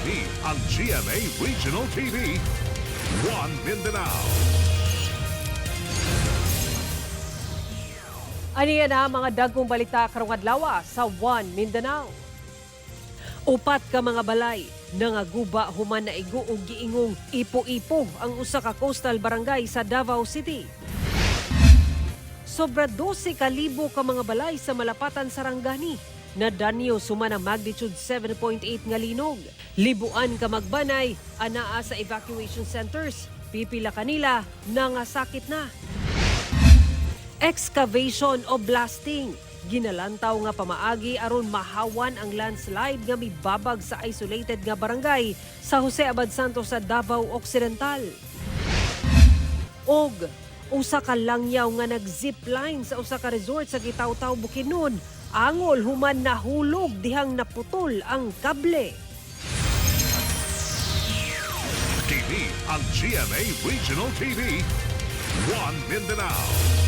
Kini ang GMA Regional TV, One Mindanao. Aniya na mga dagkong balita karong adlawa sa One Mindanao. Upat ka mga balay nangaguba human na igo og giingong ipo-ipo ang usa ka coastal barangay sa Davao City. Sobra 12,000 ka mga balay sa malapatan sa Rangani na danyo suma na magnitude 7.8 nga linog. Libuan ka magbanay anaa sa evacuation centers. Pipila kanila nangasakit na. Excavation o blasting. Ginalantaw nga pamaagi aron mahawan ang landslide nga mibabag sa isolated nga barangay sa Jose Abad Santos sa Davao Occidental. Og usa ka langyaw nga nag-zipline sa usa ka resort sa Gitawtaw, Bukidnon. Angol human nahulog dihang naputol ang kable. Kini ang GMA Regional TV, One Mindanao.